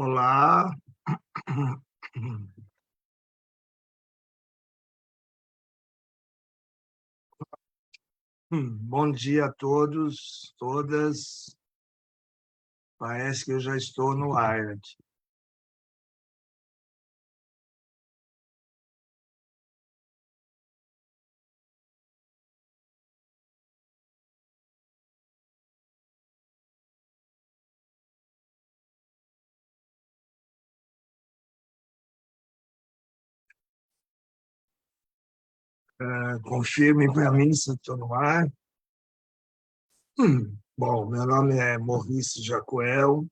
Olá, bom dia a todos, todas. Parece que eu já estou no ar aqui. Confirme para mim se eu estou no ar. Bom, meu nome é Maurice Jacoel,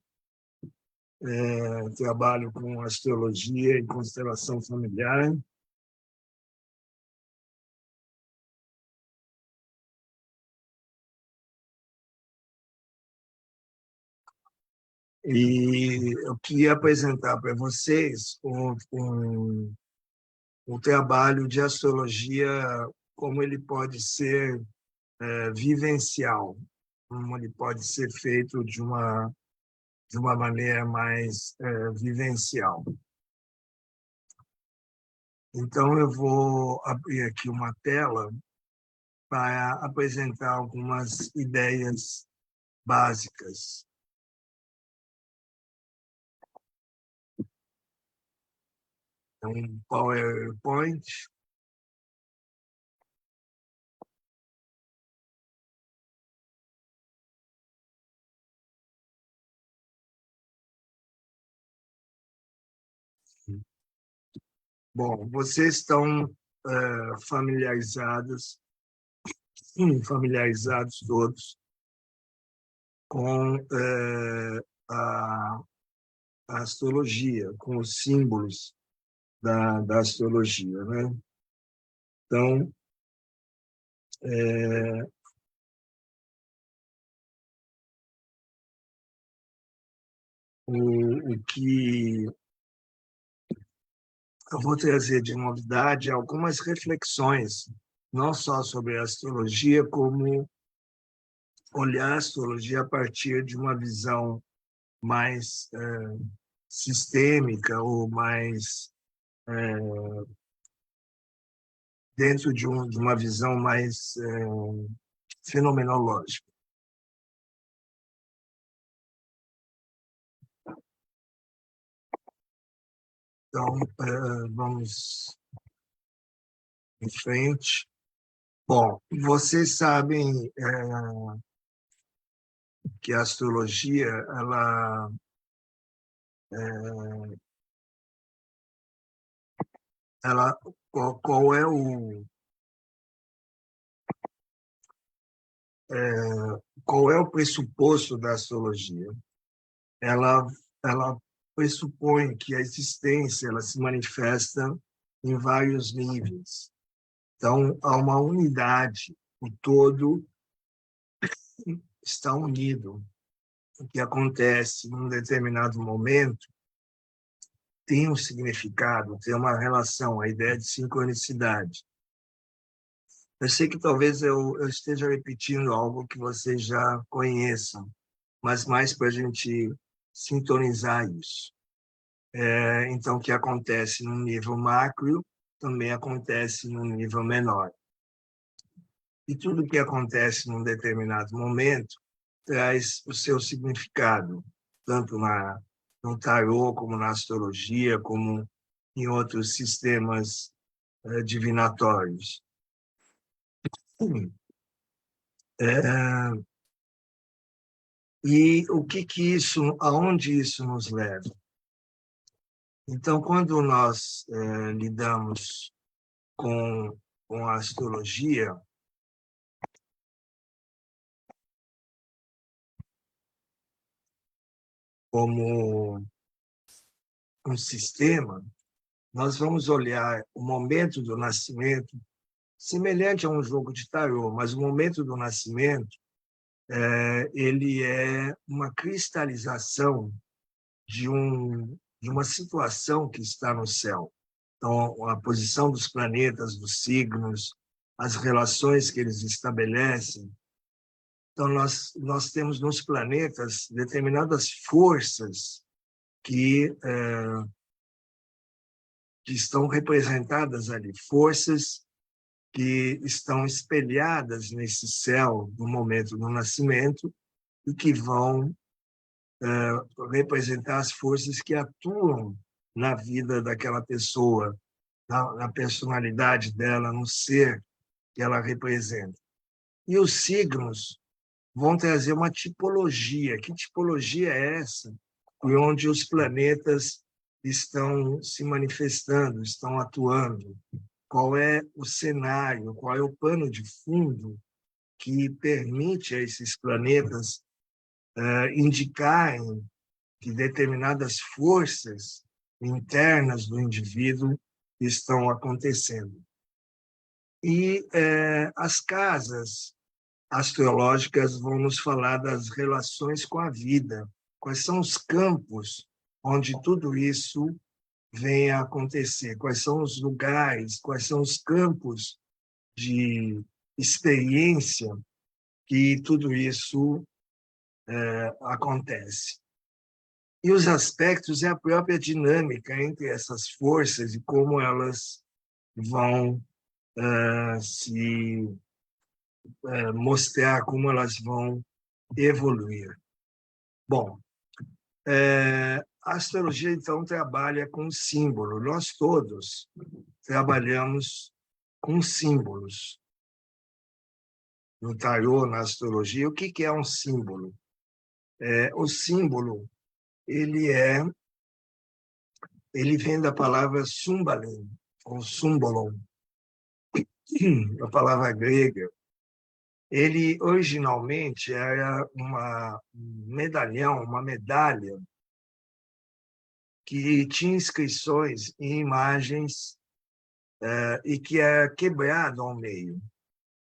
trabalho com astrologia e constelação familiar. E eu queria apresentar para vocês um trabalho de astrologia, como ele pode ser vivencial, como ele pode ser feito de uma maneira mais vivencial. Então, eu vou abrir aqui uma tela para apresentar algumas ideias básicas. Um PowerPoint. Bom, vocês estão familiarizados todos com a astrologia, com os símbolos da astrologia, né? Então, o que eu vou trazer de novidade é algumas reflexões, não só sobre a astrologia, como olhar a astrologia a partir de uma visão mais sistêmica ou mais dentro de uma visão mais fenomenológica. Então, vamos em frente. Bom, vocês sabem que a astrologia, ela qual é o pressuposto da astrologia? Ela ela pressupõe que a existência ela se manifesta em vários níveis. Então, há uma unidade, o todo está unido. O que acontece num determinado momento tem um significado, tem uma relação, a ideia de sincronicidade. Eu sei que talvez eu esteja repetindo algo que vocês já conheçam, mas mais para a gente sintonizar isso. Então, o que acontece no nível macro também acontece no nível menor. E tudo que acontece num determinado momento traz o seu significado, tanto no tarô, como na astrologia, como em outros sistemas divinatórios. É, e aonde isso nos leva? Então, quando nós lidamos com a astrologia, como um sistema, nós vamos olhar o momento do nascimento, semelhante a um jogo de tarô, mas o momento do nascimento, ele é uma cristalização de uma situação que está no céu. Então, a posição dos planetas, dos signos, as relações que eles estabelecem. Então, nós temos nos planetas determinadas forças que estão representadas ali, forças que estão espelhadas nesse céu no momento do nascimento e que vão representar as forças que atuam na vida daquela pessoa, na personalidade dela, no ser que ela representa. E os signos vão trazer uma tipologia. Que tipologia é essa? E onde os planetas estão se manifestando, estão atuando. Qual é o cenário, qual é o pano de fundo que permite a esses planetas indicarem que determinadas forças internas do indivíduo estão acontecendo. E as casas astrológicas vão nos falar das relações com a vida, quais são os campos onde tudo isso vem a acontecer, quais são os lugares, quais são os campos de experiência que tudo isso acontece. E os aspectos é a própria dinâmica entre essas forças e como elas vão se mostrar, como elas vão evoluir. Bom, a astrologia, então, trabalha com símbolo. Nós todos trabalhamos com símbolos. No tarô, na astrologia, o que é um símbolo? O símbolo, ele vem da palavra sumbalin, ou sumbolon, a palavra grega. Ele, originalmente, era um medalhão, uma medalha, que tinha inscrições e imagens e que era quebrado ao meio.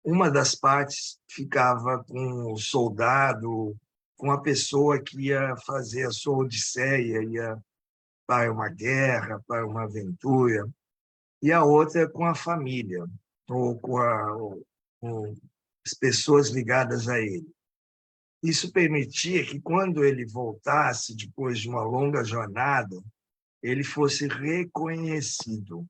Uma das partes ficava com o soldado, com a pessoa que ia fazer a sua odisseia, ia para uma guerra, para uma aventura, e a outra com a família, ou com as pessoas ligadas a ele. Isso permitia que, quando ele voltasse, depois de uma longa jornada, ele fosse reconhecido.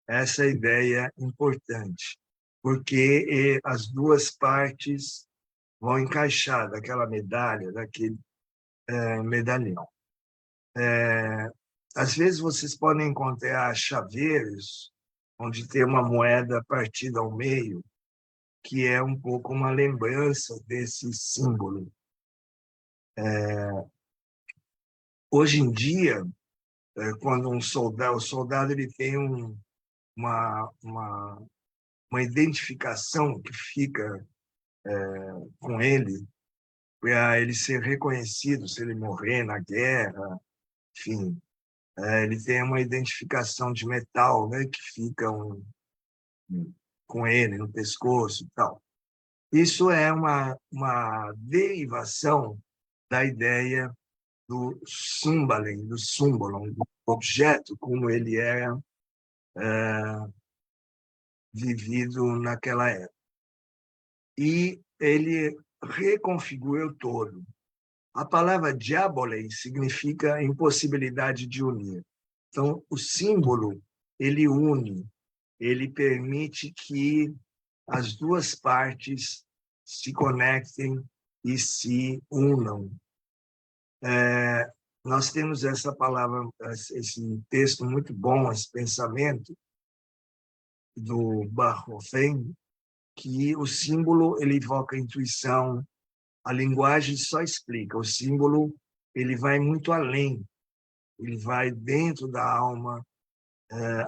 Essa é a ideia importante, porque as duas partes vão encaixar daquela medalha, daquele medalhão. Às vezes vocês podem encontrar chaveiros onde tem uma moeda partida ao meio, que é um pouco uma lembrança desse símbolo. Hoje em dia, quando o soldado ele tem uma identificação que fica com ele, para ele ser reconhecido, se ele morrer na guerra, enfim, ele tem uma identificação de metal, né, que fica com ele no pescoço e tal. Isso é uma derivação da ideia do símbolo, do símbolo, do objeto, como ele era vivido naquela época. E ele reconfigura o todo. A palavra diabole significa impossibilidade de unir. Então, o símbolo, ele une, ele permite que as duas partes se conectem e se unam. Nós temos essa palavra, esse texto muito bom, esse pensamento do Barhofen, que o símbolo ele evoca a intuição, a linguagem só explica, o símbolo ele vai muito além, ele vai dentro da alma,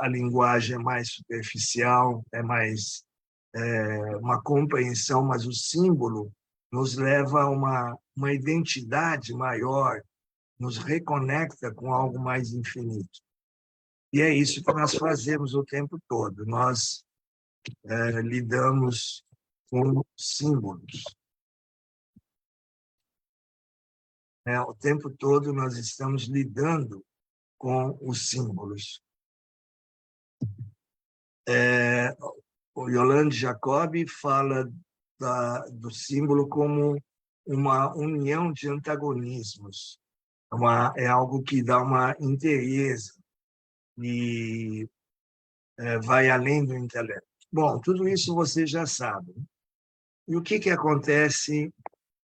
a linguagem é mais superficial, é mais uma compreensão, mas o símbolo nos leva a uma identidade maior, nos reconecta com algo mais infinito. E é isso que nós fazemos o tempo todo, nós lidamos com símbolos. O tempo todo nós estamos lidando com os símbolos. O Yolande Jacob fala do símbolo como uma união de antagonismos. É algo que dá uma inteireza e vai além do intelecto. Bom, tudo isso você já sabe. E o que acontece?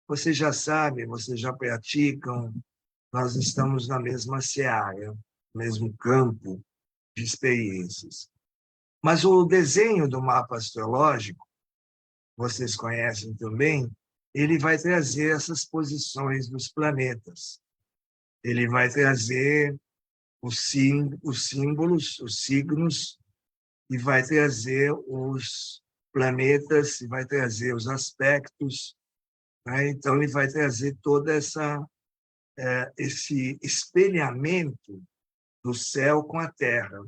Você já sabe, vocês já praticam, nós estamos na mesma seara, mesmo campo de experiências. Mas o desenho do mapa astrológico, vocês conhecem também, ele vai trazer essas posições dos planetas. Ele vai trazer os símbolos, os signos, e vai trazer os planetas, e vai trazer os aspectos, né? Então, ele vai trazer toda esse espelhamento do céu com a terra.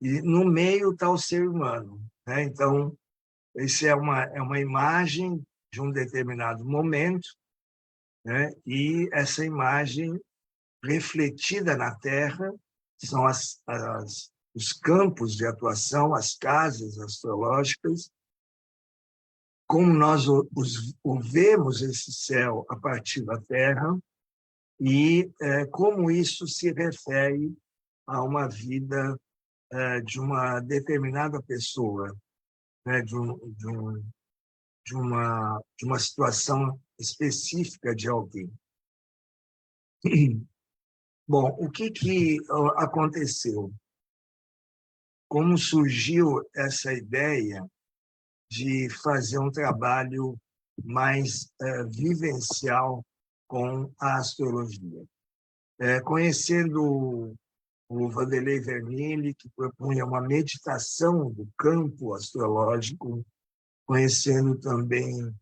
E no meio está o ser humano, né? Então, isso é uma imagem de um determinado momento, né? E essa imagem refletida na terra são os campos de atuação, as casas astrológicas, como nós o vemos esse céu a partir da terra e como isso se refere a uma vida de uma determinada pessoa, né? De uma situação específica de alguém. Bom, o que aconteceu? Como surgiu essa ideia de fazer um trabalho mais vivencial com a astrologia? Conhecendo o Vanderlei Vernili, que propunha uma meditação do campo astrológico, conhecendo também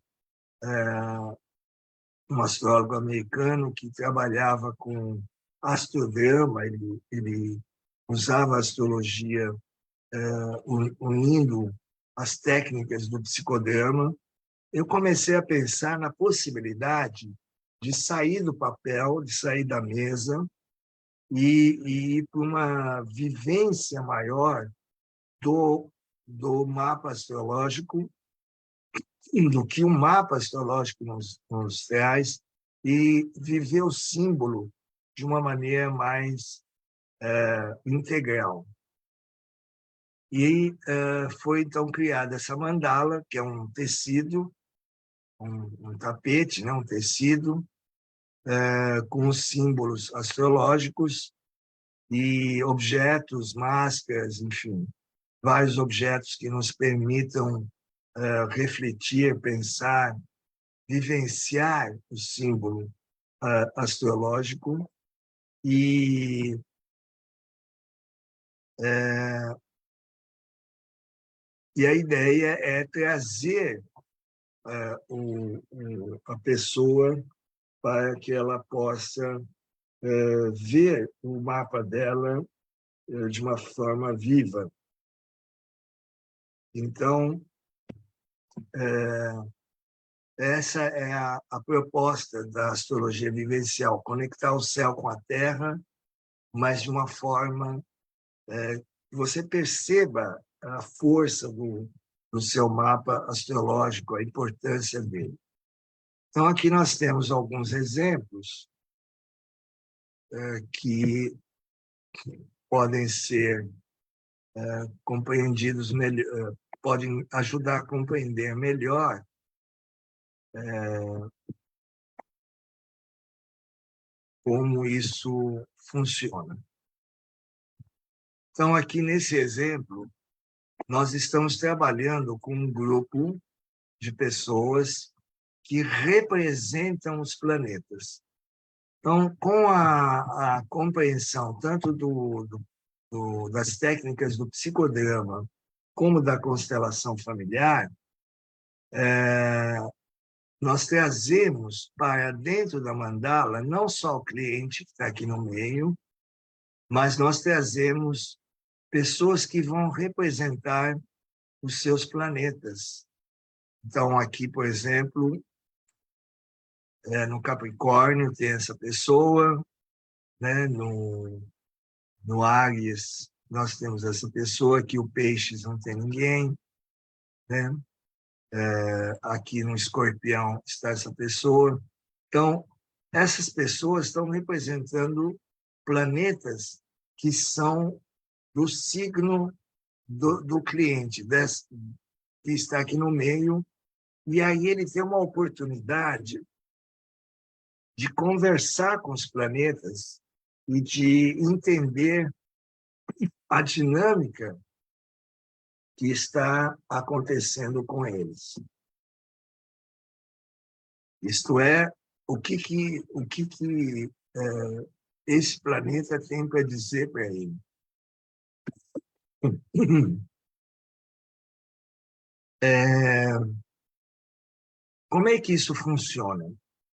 um astrólogo americano que trabalhava com astrodrama, ele usava a astrologia unindo as técnicas do psicodrama. Eu comecei a pensar na possibilidade de sair do papel, de sair da mesa e ir para uma vivência maior do mapa astrológico, do que o mapa astrológico nos traz, e viver o símbolo de uma maneira mais integral. E foi, então, criada essa mandala, que é um tecido, um tapete, né, um tecido, com os símbolos astrológicos e objetos, máscaras, enfim, vários objetos que nos permitam refletir, pensar, vivenciar o símbolo astrológico e a ideia é trazer a pessoa para que ela possa ver o mapa dela de uma forma viva. Então, essa é a proposta da astrologia vivencial, conectar o céu com a terra, mas de uma forma que você perceba a força do seu mapa astrológico, a importância dele. Então, aqui nós temos alguns exemplos que podem ser compreendidos melhor, podem ajudar a compreender melhor como isso funciona. Então, aqui nesse exemplo, nós estamos trabalhando com um grupo de pessoas que representam os planetas. Então, com a compreensão tanto das técnicas do psicodrama como da constelação familiar, nós trazemos para dentro da mandala não só o cliente que está aqui no meio, mas nós trazemos pessoas que vão representar os seus planetas. Então, aqui, por exemplo, no Capricórnio tem essa pessoa, né? No Áries nós temos essa pessoa, aqui o Peixes não tem ninguém, né? Aqui no Escorpião está essa pessoa. Então, essas pessoas estão representando planetas que são do signo do cliente, que está aqui no meio, e aí ele tem uma oportunidade de conversar com os planetas e de entender a dinâmica que está acontecendo com eles. Isto é, o que esse planeta tem para dizer para ele. Como é que isso funciona?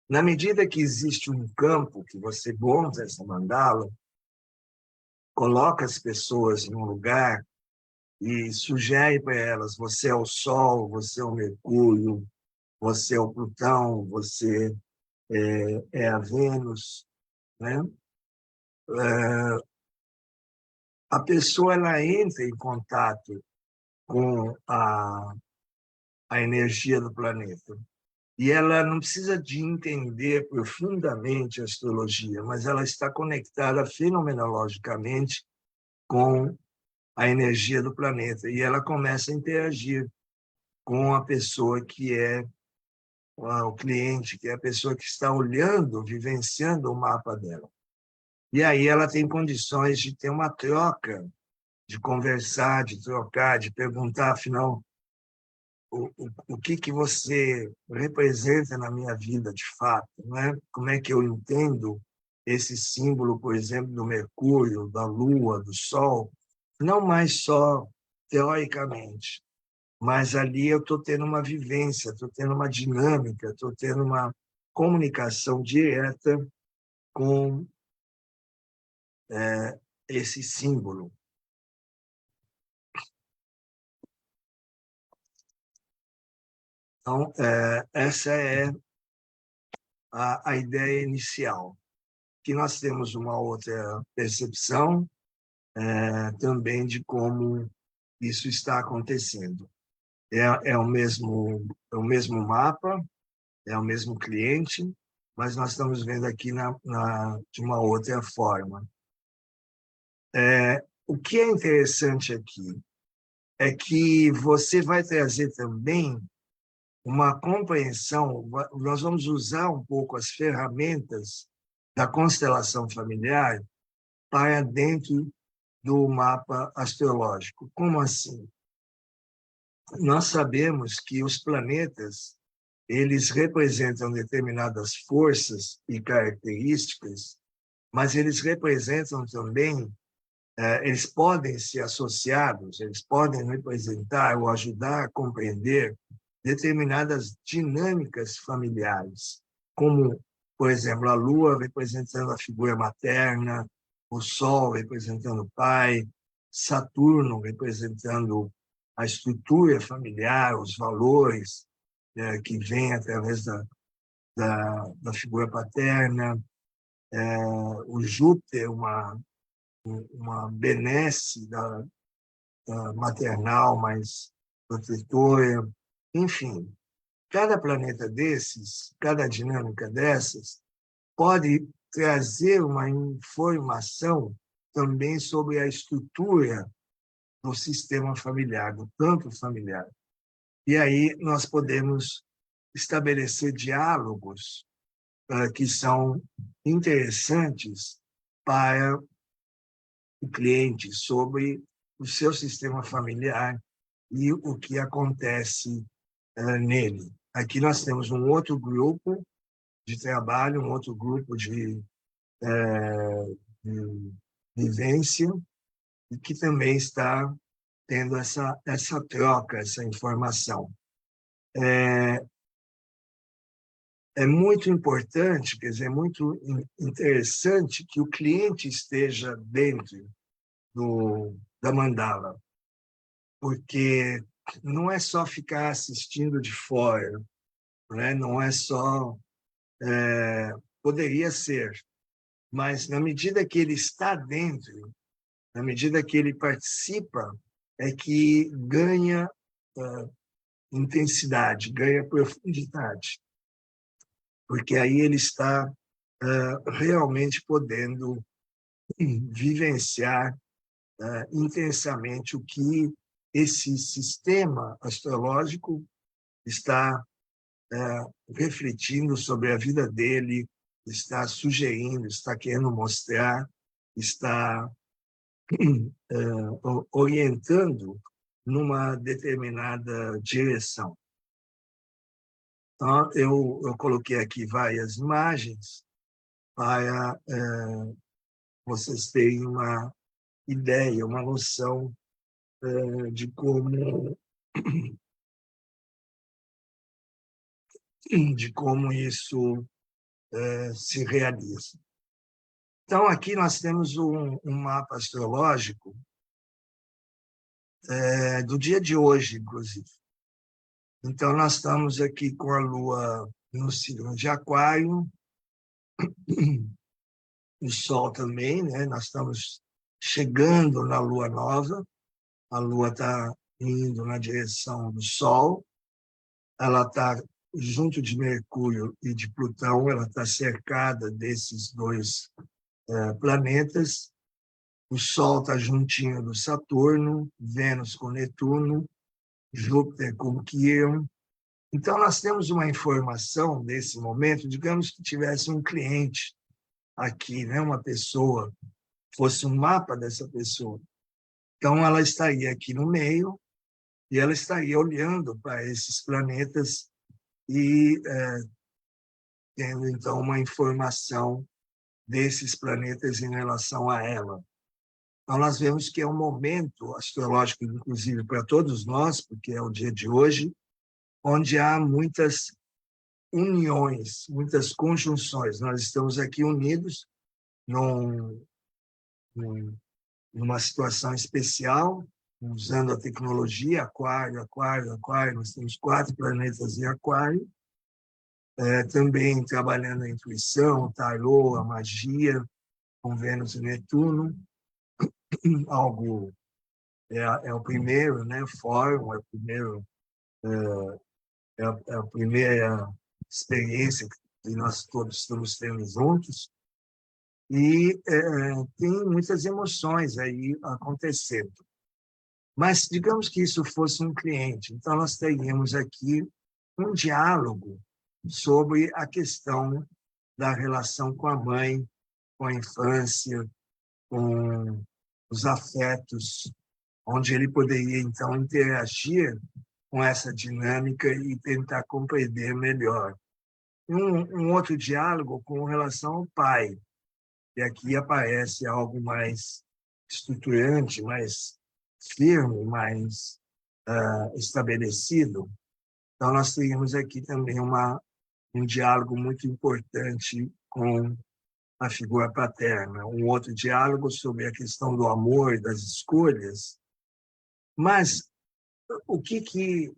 Na medida que existe um campo que você monta essa mandala, coloca as pessoas em um lugar e sugere para elas: você é o Sol, você é o Mercúrio, você é o Plutão, você é a Vênus, né? A pessoa ela entra em contato com a energia do planeta. E ela não precisa de entender profundamente a astrologia, mas ela está conectada fenomenologicamente com a energia do planeta. E ela começa a interagir com a pessoa que é o cliente, que é a pessoa que está olhando, vivenciando o mapa dela. E aí ela tem condições de ter uma troca, de conversar, de trocar, de perguntar, afinal, o que você representa na minha vida de fato, né? Como é que eu entendo esse símbolo, por exemplo, do Mercúrio, da Lua, do Sol, não mais só teoricamente, mas ali eu estou tendo uma vivência, estou tendo uma dinâmica, estou tendo uma comunicação direta com esse símbolo. Então, essa é a ideia inicial. Que nós temos uma outra percepção também de como isso está acontecendo. É o mesmo mapa, é o mesmo cliente, mas nós estamos vendo aqui de uma outra forma. O que é interessante aqui é que você vai trazer também uma compreensão, nós vamos usar um pouco as ferramentas da constelação familiar para dentro do mapa astrológico. Como assim? Nós sabemos que os planetas, eles representam determinadas forças e características, mas eles representam também, eles podem ser associados, eles podem representar ou ajudar a compreender determinadas dinâmicas familiares, como, por exemplo, a Lua representando a figura materna, o Sol representando o pai, Saturno representando a estrutura familiar, os valores que vêm através da figura paterna, o Júpiter, uma benesse da maternal mais protetora, enfim, cada planeta desses, cada dinâmica dessas, pode trazer uma informação também sobre a estrutura do sistema familiar, do campo familiar. E aí nós podemos estabelecer diálogos que são interessantes para o cliente sobre o seu sistema familiar e o que acontece nele. Aqui nós temos um outro grupo de trabalho, um outro grupo de vivência, e que também está tendo essa troca, essa informação. É muito importante, quer dizer, é muito interessante que o cliente esteja dentro da mandala, porque não é só ficar assistindo de fora, né? Não é só... poderia ser, mas na medida que ele está dentro, na medida que ele participa, é que ganha intensidade, ganha profundidade, porque aí ele está realmente podendo vivenciar intensamente o que esse sistema astrológico está refletindo sobre a vida dele, está sugerindo, está querendo mostrar, está orientando numa determinada direção. Então, eu coloquei aqui várias imagens para vocês terem uma ideia, uma noção de como isso se realiza. Então, aqui nós temos um mapa astrológico do dia de hoje, inclusive. Então, nós estamos aqui com a Lua no signo de Aquário, o Sol também, né? Nós estamos chegando na Lua nova, a Lua está indo na direção do Sol, ela está junto de Mercúrio e de Plutão, ela está cercada desses dois planetas. O Sol está juntinho do Saturno, Vênus com Netuno, Júpiter com Quirón. Então, nós temos uma informação desse momento, digamos que tivesse um cliente aqui, né, uma pessoa, fosse um mapa dessa pessoa. Então, ela estaria aqui no meio e ela estaria olhando para esses planetas e tendo, então, uma informação desses planetas em relação a ela. Então, nós vemos que é um momento astrológico, inclusive para todos nós, porque é o dia de hoje, onde há muitas uniões, muitas conjunções. Nós estamos aqui unidos numa situação especial, usando a tecnologia, Aquário, Aquário, Aquário, nós temos 4 planetas em Aquário, também trabalhando a intuição, o tarô, a magia, com Vênus e Netuno, algo é o primeiro, né, fórum, é a primeira experiência que nós todos estamos tendo juntos, e tem muitas emoções aí acontecendo. Mas digamos que isso fosse um cliente, então nós teríamos aqui um diálogo sobre a questão da relação com a mãe, com a infância, com os afetos, onde ele poderia, então, interagir com essa dinâmica e tentar compreender melhor. Um outro diálogo com relação ao pai, e aqui aparece algo mais estruturante, mais firme, mais estabelecido. Então, nós teríamos aqui também um diálogo muito importante com a figura paterna, um outro diálogo sobre a questão do amor e das escolhas. Mas o que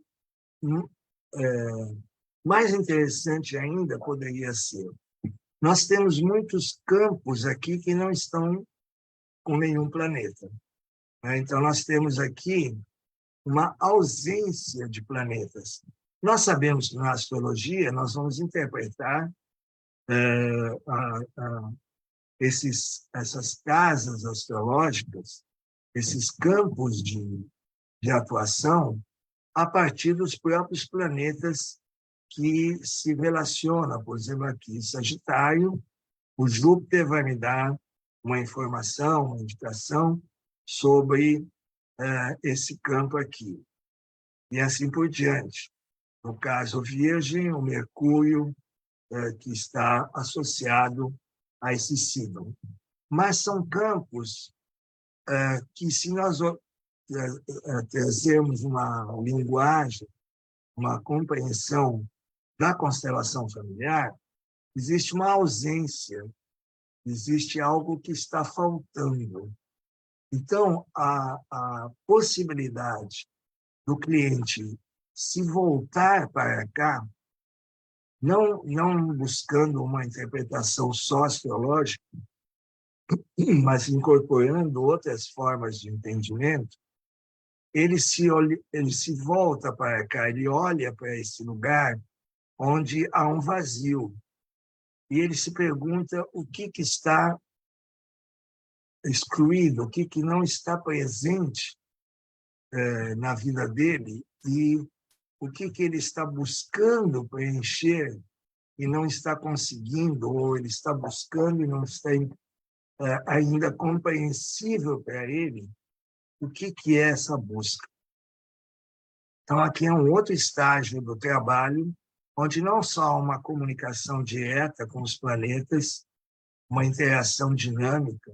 mais interessante ainda poderia ser? Nós temos muitos campos aqui que não estão com nenhum planeta. Então, nós temos aqui uma ausência de planetas. Nós sabemos que na astrologia nós vamos interpretar essas casas astrológicas, esses campos de atuação, a partir dos próprios planetas que se relacionam. Por exemplo, aqui, Sagitário, o Júpiter vai me dar uma informação, uma indicação sobre esse campo aqui. E assim por diante. No caso, Virgem, o Mercúrio, que está associado a esse signo. Mas são campos que, se nós trazermos uma linguagem, uma compreensão da constelação familiar, existe uma ausência, existe algo que está faltando. Então, a possibilidade do cliente se voltar para cá, não buscando uma interpretação só astrológica, mas incorporando outras formas de entendimento, ele se volta para cá, ele olha para esse lugar onde há um vazio. e ele se pergunta o que está excluído, o que não está presente na vida dele e o que ele está buscando preencher e não está conseguindo, ou ele está buscando e não está ainda compreensível para ele o que é essa busca. Então, aqui é um outro estágio do trabalho, onde não só há uma comunicação direta com os planetas, uma interação dinâmica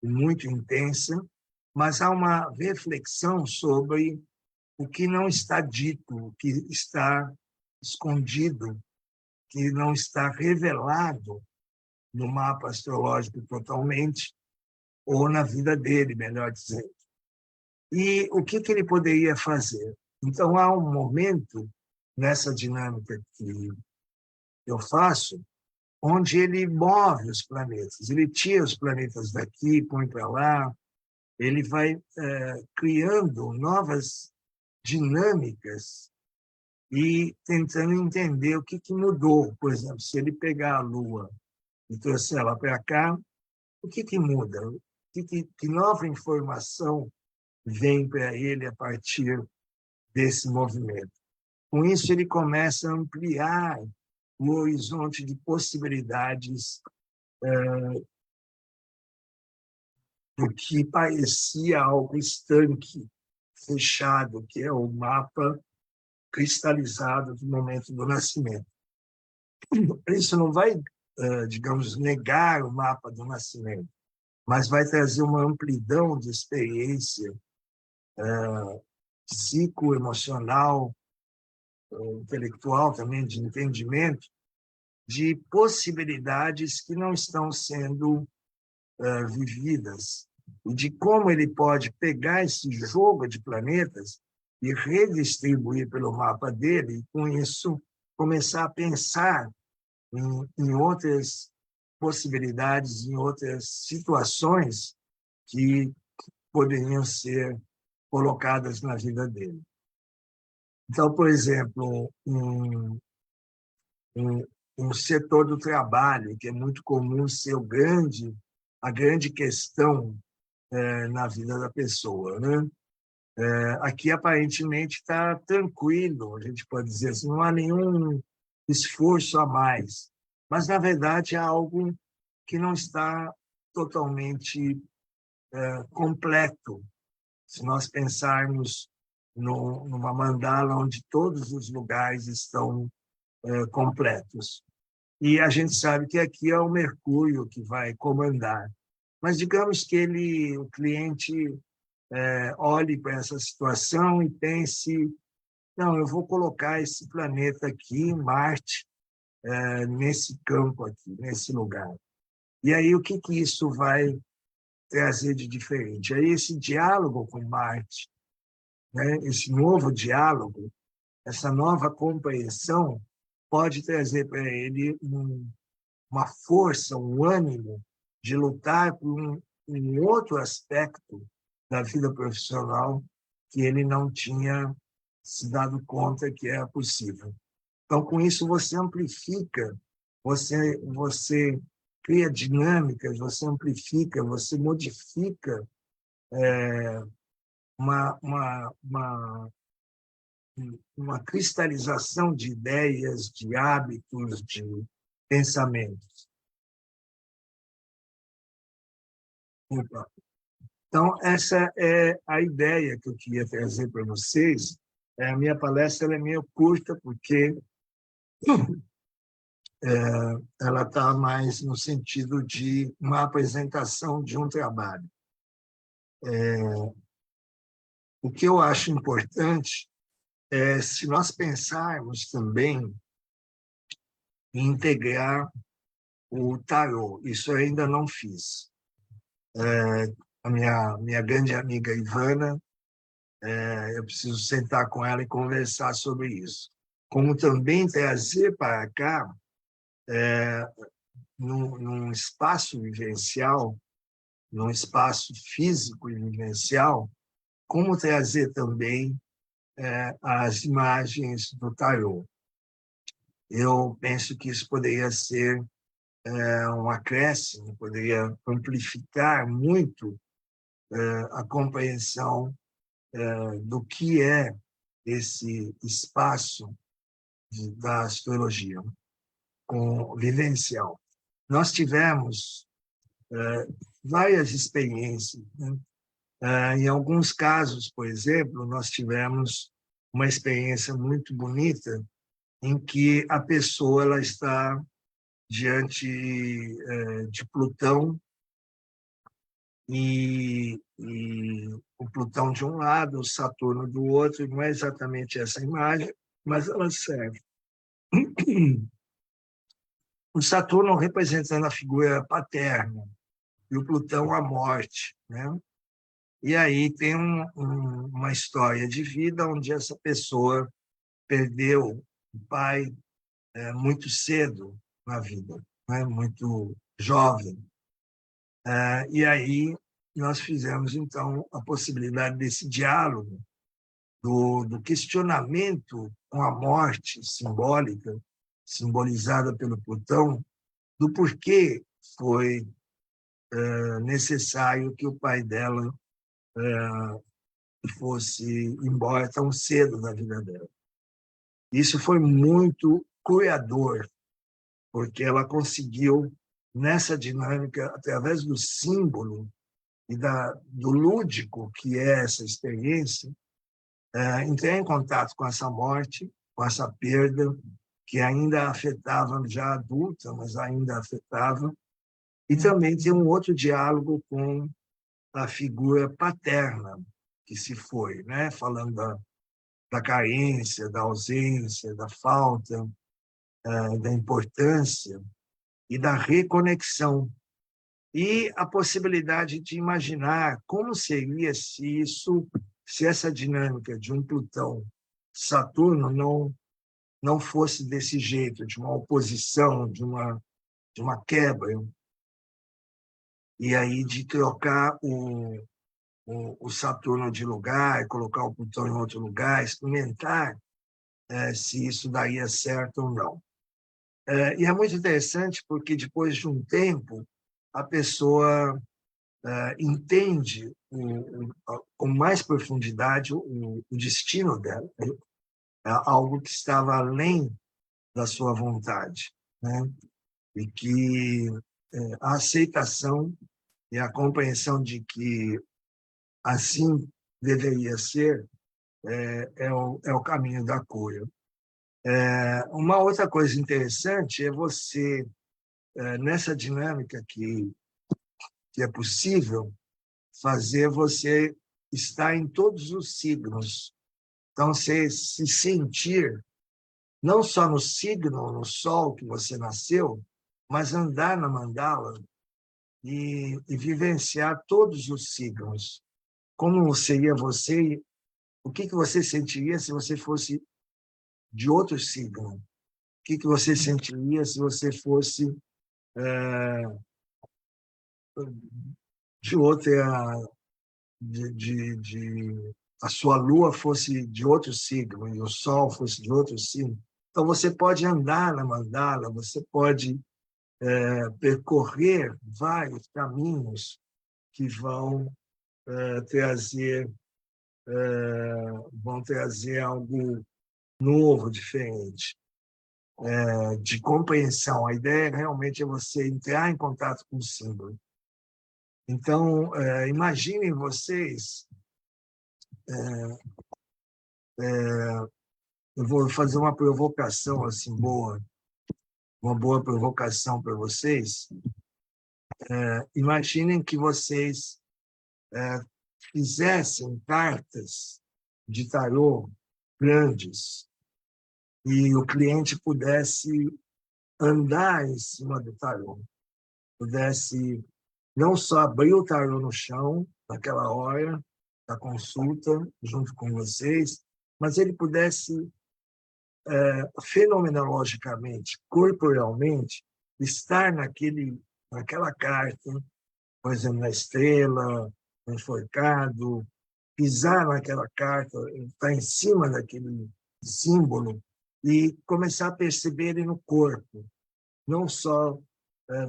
e muito intensa, mas há uma reflexão sobre o que não está dito, o que está escondido, que não está revelado no mapa astrológico totalmente, ou na vida dele, melhor dizendo. E o que ele poderia fazer? Então, há um momento nessa dinâmica que eu faço, onde ele move os planetas, ele tira os planetas daqui, põe para lá, ele vai criando novas dinâmicas e tentando entender o que mudou. Por exemplo, se ele pegar a Lua e trouxer ela para cá, o que muda? Que nova informação vem para ele a partir desse movimento? Com isso, ele começa a ampliar o horizonte de possibilidades do que parecia algo estanque, fechado, que é o mapa cristalizado do momento do nascimento. Isso não vai, digamos, negar o mapa do nascimento, mas vai trazer uma amplidão de experiência psicoemocional, intelectual também, de entendimento, de possibilidades que não estão sendo vividas, e de como ele pode pegar esse jogo de planetas e redistribuir pelo mapa dele, e com isso começar a pensar em outras possibilidades, em outras situações que poderiam ser colocadas na vida dele. Então, por exemplo, um setor do trabalho, que é muito comum ser a grande questão na vida da pessoa, né? Aqui, aparentemente, está tranquilo, a gente pode dizer assim, não há nenhum esforço a mais, mas, na verdade, há algo que não está totalmente completo. Se nós pensarmos numa mandala onde todos os lugares estão completos. E a gente sabe que aqui é o Mercúrio que vai comandar. Mas digamos que o cliente olhe para essa situação e pense, não, eu vou colocar esse planeta aqui, Marte, nesse campo aqui, nesse lugar. E aí o que isso vai trazer de diferente? Aí esse diálogo com Marte, né, esse novo diálogo, essa nova compreensão, pode trazer para ele uma força, um ânimo de lutar por um outro aspecto da vida profissional que ele não tinha se dado conta que era possível. Então, com isso, você amplifica, você cria dinâmicas, você amplifica, você modifica uma, uma, uma, uma cristalização de ideias, de hábitos, de pensamentos. Então, essa é a ideia que eu queria trazer para vocês. A minha palestra é meio curta, porque ela está mais no sentido de uma apresentação de um trabalho. O que eu acho importante é, se nós pensarmos também em integrar o tarô, isso eu ainda não fiz. A minha grande amiga Ivana, eu preciso sentar com ela e conversar sobre isso. Como também trazer para cá, num espaço vivencial, num espaço físico e vivencial, como trazer também as imagens do tarô. Eu penso que isso poderia ser um acréscimo, poderia amplificar muito a compreensão do que é esse espaço da astrologia vivencial. Nós tivemos várias experiências, né? Em alguns casos, por exemplo, nós tivemos uma experiência muito bonita em que a pessoa ela está diante de Plutão e o Plutão de um lado, o Saturno do outro, e não é exatamente essa imagem, mas ela serve. O Saturno representando a figura paterna e o Plutão a morte, né? E aí tem uma história de vida onde essa pessoa perdeu o pai muito cedo na vida, né? Muito jovem. E aí nós fizemos, então, a possibilidade desse diálogo, do questionamento com a morte simbólica, simbolizada pelo Plutão, do porquê foi necessário que o pai dela fosse embora tão cedo da vida dela. Isso foi muito curador, porque ela conseguiu, nessa dinâmica, através do símbolo e do lúdico que é essa experiência, entrar em contato com essa morte, com essa perda, que ainda afetava, já adulta, mas ainda afetava, e também ter um outro diálogo com a figura paterna que se foi, né? Falando da carência, da ausência, da falta, da importância e da reconexão. E a possibilidade de imaginar como seria se essa dinâmica de um Plutão-Saturno não fosse desse jeito, de uma oposição, de uma quebra, e aí de trocar o Saturno de lugar, colocar o Plutão em outro lugar, experimentar se isso daria certo ou não. E é muito interessante porque, depois de um tempo, a pessoa entende com mais profundidade o destino dela, né? Algo que estava além da sua vontade, né? E que a aceitação e a compreensão de que assim deveria ser é o caminho da cura. Uma outra coisa interessante é você, nessa dinâmica que é possível, fazer você estar em todos os signos. Então, você se sentir, não só no signo, no sol que você nasceu, mas andar na mandala e vivenciar todos os signos. Como seria você, o que você sentiria se você fosse de outro signo? O que você sentiria se você fosse de outra, a sua lua fosse de outro signo e o sol fosse de outro signo? Então, você pode andar na mandala, você pode percorrer vários caminhos que trazer, vão trazer algo novo, diferente, de compreensão. A ideia realmente é você entrar em contato com o símbolo. Então, imaginem vocês, eu vou fazer uma provocação assim boa, uma boa provocação para vocês. Imaginem que vocês fizessem cartas de tarô grandes e o cliente pudesse andar em cima do tarô, pudesse não só abrir o tarô no chão naquela hora da consulta junto com vocês, mas ele pudesse fenomenologicamente, corporalmente, estar naquela carta, por exemplo, na estrela, no enforcado, pisar naquela carta, estar em cima daquele símbolo e começar a perceber ele no corpo, não só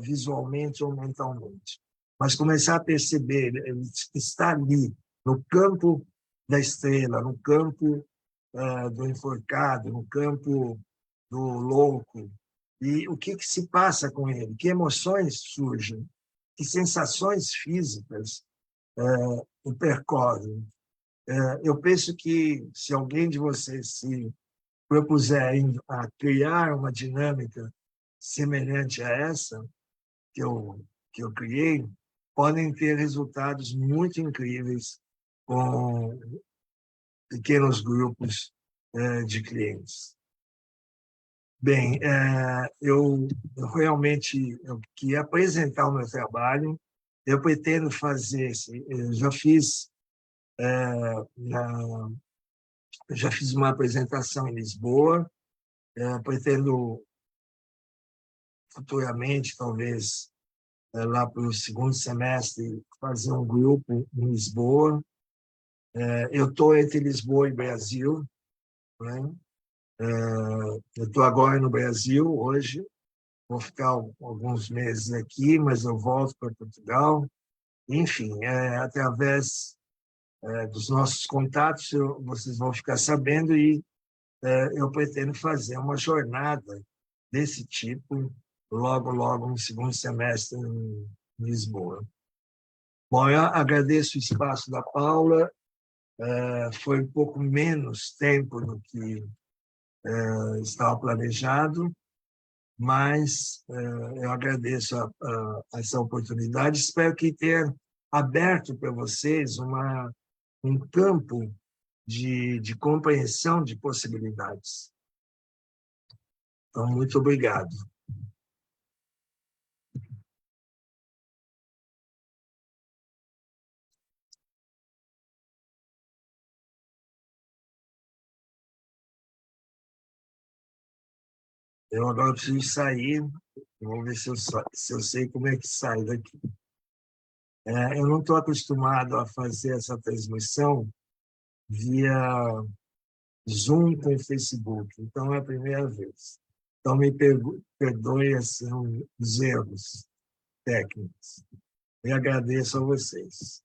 visualmente ou mentalmente. Mas começar a perceber, ele está ali, no campo da estrela, no campo do enforcado, no campo do louco. E o que se passa com ele? Que emoções surgem? Que sensações físicas o percorrem? Eu penso que se alguém de vocês se propuser a criar uma dinâmica semelhante a essa que eu criei, podem ter resultados muito incríveis com pequenos grupos de clientes. Bem, eu realmente queria apresentar o meu trabalho. Eu pretendo fazer, eu já fiz, já fiz uma apresentação em Lisboa, pretendo futuramente, talvez, lá para o segundo semestre, fazer um grupo em Lisboa. Eu estou entre Lisboa e Brasil, né? Eu estou agora no Brasil, hoje, vou ficar alguns meses aqui, mas eu volto para Portugal. Enfim, através dos nossos contatos, vocês vão ficar sabendo e eu pretendo fazer uma jornada desse tipo logo, logo no segundo semestre em Lisboa. Bom, eu agradeço o espaço da Paula, foi um pouco menos tempo do que estava planejado, mas eu agradeço essa oportunidade. Espero que tenha aberto para vocês um campo de compreensão de possibilidades. Então, muito obrigado. Eu agora preciso sair, vou ver se eu sei como é que sai daqui. Eu não estou acostumado a fazer essa transmissão via Zoom com Facebook, então é a primeira vez. Então, me perdoe assim, os erros técnicos. E agradeço a vocês.